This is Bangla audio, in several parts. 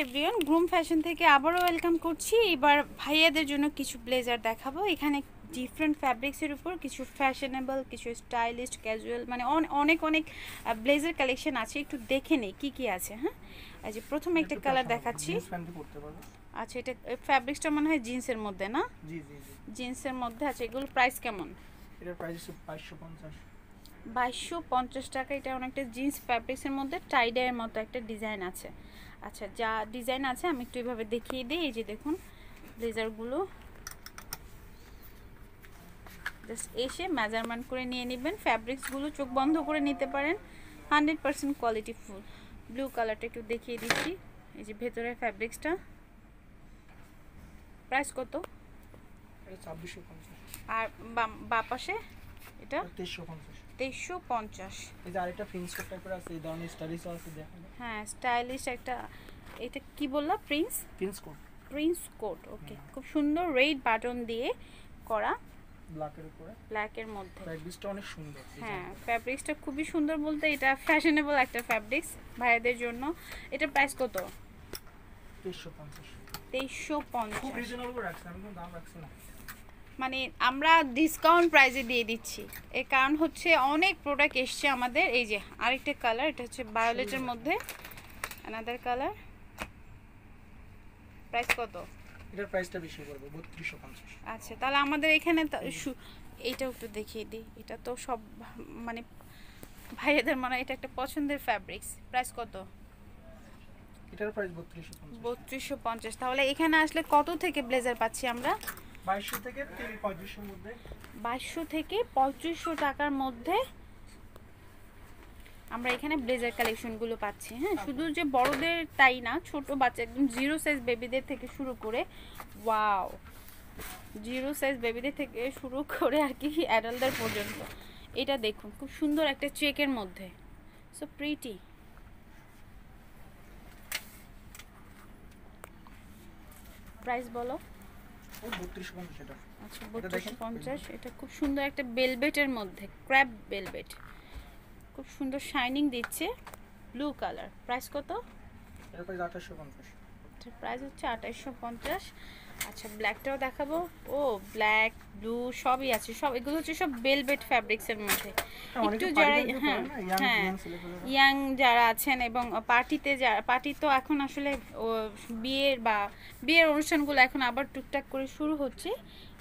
এভরিওয়ান, গ্রুম ফ্যাশন থেকে আবারও ওয়েলকাম করছি। এবার ভাইয়াদের জন্য কিছু ব্লেজার দেখাবো। এখানে ডিফারেন্ট ফ্যাব্রিক্সের উপর কিছু ফ্যাশনেবল, কিছু স্টাইলিশ, ক্যাজুয়াল, মানে অনেক অনেক ব্লেজার কালেকশন আছে। একটু দেখে নেই কি কি আছে। হ্যাঁ, এই যে প্রথমে একটা কালার দেখাচ্ছি। আচ্ছা, এটা ফ্যাব্রিক্সটা মনে হয় জিন্সের মধ্যে, না? জি জি জি, জিন্সের মধ্যে। আচ্ছা, এগুলোর প্রাইস কেমন? এটার প্রাইস 2250। 2250 টাকা। এটা অনেকটা জিন্স ফ্যাব্রিক্সের মধ্যে টাইডাইয়ের মতো একটা ডিজাইন আছে। আচ্ছা, যা ডিজাইন আছে আমি একটু এভাবে দেখিয়ে দিই। এই যে দেখুন ব্লেজারগুলো, জাস্ট এসে মেজারমেন্ট করে নিয়ে নেবেন। ফ্যাব্রিক্সগুলো চোখ বন্ধ করে নিতে পারেন, 100% কোয়ালিটি ফুল। ব্লু কালারটা একটু দেখিয়ে দিচ্ছি। এই যে ভেতরের ফ্যাব্রিক্সটা। প্রাইস কত? এটা 2650। আর বাঁ পাশে এটা 2350। এই যে আরেকটা প্রিন্স কোট টাইপের আছে, এই ধরনের স্টাইলিশও আছে, দেখেন। হ্যাঁ, স্টাইলিশ একটা। এটা কি বললা? Prince coat. Prince coat, okay. খুব সুন্দর রেড বাটন দিয়ে করা, ব্ল্যাকের উপরে, ব্ল্যাকের মধ্যে। ফ্যাব্রিক্সটা অনেক সুন্দর। হ্যাঁ, ফ্যাব্রিক্সটা খুবই সুন্দর, বলতে এটা ফ্যাশনেবল একটা ফ্যাব্রিক্স ভাইয়াদের জন্য। এটার প্রাইস কত? 2350। 2350। খুব রিজনেবল রাখছি, আমি কোনো দাম রাখছি না। মানে আমরা ডিসকাউন্ট প্রাইসে দিয়ে দিচ্ছি। এর কারণ হচ্ছে অনেক প্রোডাক্ট এসছে আমাদের। এই যে আরেকটা কালার, এটা হচ্ছে ভায়োলেটের মধ্যে অ্যানাদার কালার। প্রাইস কত? এটার প্রাইসটা বেশি পড়বে, 3250। আচ্ছা, তাহলে আমাদের এখানে এইটাও একটু দেখিয়ে দিই। এটা তো সব মানে ভাইয়াদের মনে হয় এটা একটা পছন্দের ফ্যাব্রিক্স। প্রাইস কত? এটার প্রাইস 3250। 3250। তাহলে এখানে আসলে কত থেকে ব্লেজার পাচ্ছি আমরা? 2200 থেকে 3500 মধ্যে। 2200 থেকে 3500 টাকার মধ্যে আমরা এখানে ব্লেজার কালেকশনগুলো পাচ্ছি। হ্যাঁ, শুধু যে বড়দের তাই না, ছোট বাচ্চা একদম জিরো সাইজ বেবিদের থেকে শুরু করে, ওয়াও, জিরো সাইজ বেবিদের থেকে শুরু করে আর কি অ্যাডাল্টদের পর্যন্ত। এটা দেখুন, খুব সুন্দর একটা চেকের মধ্যে, সো প্রিটি। প্রাইস বলো। 3250 এটা। আচ্ছা, 3250। এটা খুব সুন্দর একটা বেলভেটের মধ্যে, ক্র্যাব বেলভেট, খুব সুন্দর শাইনিং দিচ্ছে, ব্লু কালার। প্রাইস কত? এর প্রাইস 2850। এটার প্রাইস হচ্ছে 2850। আচ্ছা, ব্ল্যাকটাও দেখাবো। ও, ব্ল্যাক, ব্লু সবই আছে। সব এগুলো হচ্ছে সব বেলভেট ফ্যাব্রিক্সের মধ্যে। একটু যারা হ্যাঁ ইয়াং যারা আছেন এবং পার্টিতে যারা, পার্টি তো এখন আসলে বিয়ের অনুষ্ঠানগুলো এখন আবার টুকটাক করে শুরু হচ্ছে।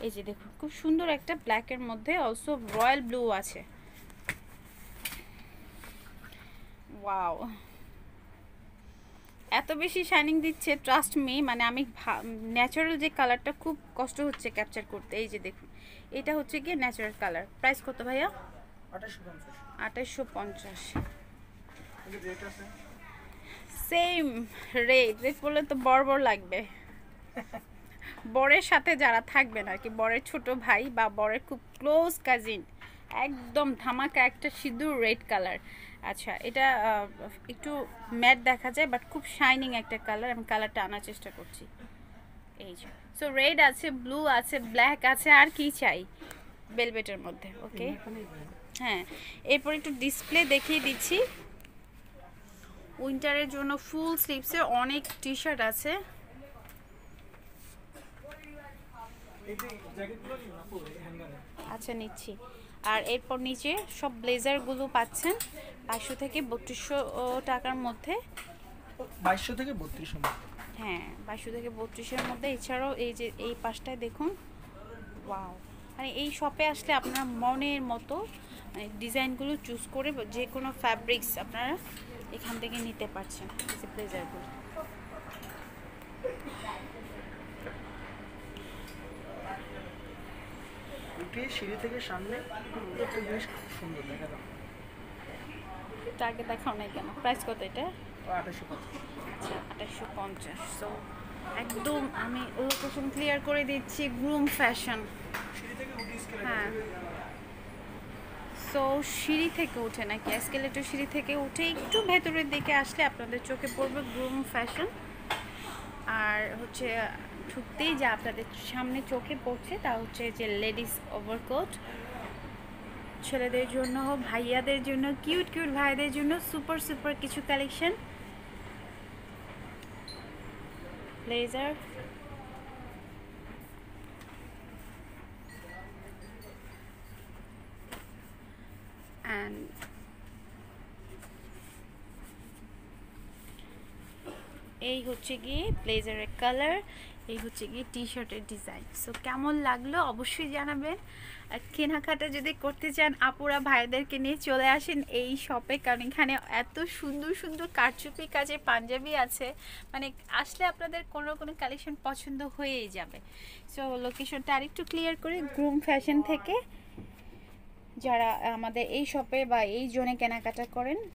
এই যে দেখুন, খুব সুন্দর একটা ব্ল্যাকের মধ্যে অলসো রয়্যাল ব্লু আছে। ওয়াও, এত বেশি শাইনিং দিচ্ছে, ট্রাস্ট মি। মানে আমি ন্যাচারাল যে কালারটা খুব কষ্ট হচ্ছে ক্যাপচার করতে। এই যে দেখুন, এটা হচ্ছে গিয়ে ন্যাচারাল কালার। প্রাইস কত ভাইয়া? 2850। Same rate. রেট বললে তো বড় লাগবে। বরের সাথে যারা থাকবেন আর কি, বরের ছোট ভাই বা বরের খুব ক্লোজ কাজিন, একদম ধামাকা একটা সিঁদুর রেড কালার। আচ্ছা, এটা একটু ম্যাট দেখা যায় বাট খুব শাইনিং একটা কালার। আমি কালারটা আনার চেষ্টা করছি। এই যে, সো রেড আছে, ব্লু আছে, ব্ল্যাক আছে, আর কি চাই বেলভেটের মধ্যে। ওকে, হ্যাঁ। এরপর একটু ডিসপ্লে দেখিয়ে দিচ্ছি। উইন্টারের জন্য ফুল স্লিভসের অনেক টি শার্ট আছে। আচ্ছা, নিচ্ছি। আর এরপর নিচে সব ব্লেজারগুলো পাচ্ছেন 500 থেকে 3200 টাকার মধ্যে। 2200 থেকে 3200 মধ্যে। হ্যাঁ, 2200 থেকে 3200-এর মধ্যে। এছাড়াও এই যে এই পাশটায় দেখুন, ওয়াও, মানে এই শপে আসলে আপনার মনের মতো মানে ডিজাইনগুলো চুজ করে যে কোনো ফ্যাব্রিক্স আপনারা এখান থেকে নিতে পারছেন। এই যে ব্লেজারগুলো, সিঁড়ি থেকে সামনে একটা জিনিস খুব সুন্দর দেখা যায়। এটা আগে দেখাও নাই কেন? প্রাইস কত এটা? 2850। আচ্ছা, 2850। সো একদম আমি লোকেশন ক্লিয়ার করে দিচ্ছি, গ্রুম ফ্যাশন। হ্যাঁ, সো সিঁড়ি থেকে উঠে নাকি, এসকেলেটর সিঁড়ি থেকে উঠে একটু ভেতরের দিকে আসলে আপনাদের চোখে পড়বে গ্রুম ফ্যাশন। আর হচ্ছে ঢুকতেই যা আপনাদের সামনে চোখে পড়ছে তা হচ্ছে যে লেডিস ওভারকোট, ছেলেদের জন্য, ভাইয়াদের জন্য, কিউট কিউট ভাইদের জন্য সুপার সুপার কিছু কালেকশন। ব্লেজার, অ্যান্ড এই হচ্ছে গিয়ে ব্লেজারের কালার, এই হচ্ছে গিয়ে টি শার্টের ডিজাইন। সো কেমন লাগলো অবশ্যই জানাবেন। আর কেনাকাটা যদি করতে চান আপুরা ভাইদেরকে নিয়ে চলে আসেন এই শপে, কারণ এখানে এত সুন্দর সুন্দর কারচুপি কাজের পাঞ্জাবি আছে, মানে আসলে আপনাদের কোনো কোনো কালেকশন পছন্দ হয়েই যাবে। সো লোকেশনটা আরেকটু ক্লিয়ার করে, গ্রুম ফ্যাশন থেকে যারা আমাদের এই শপে বা এই জোনে কেনাকাটা করেন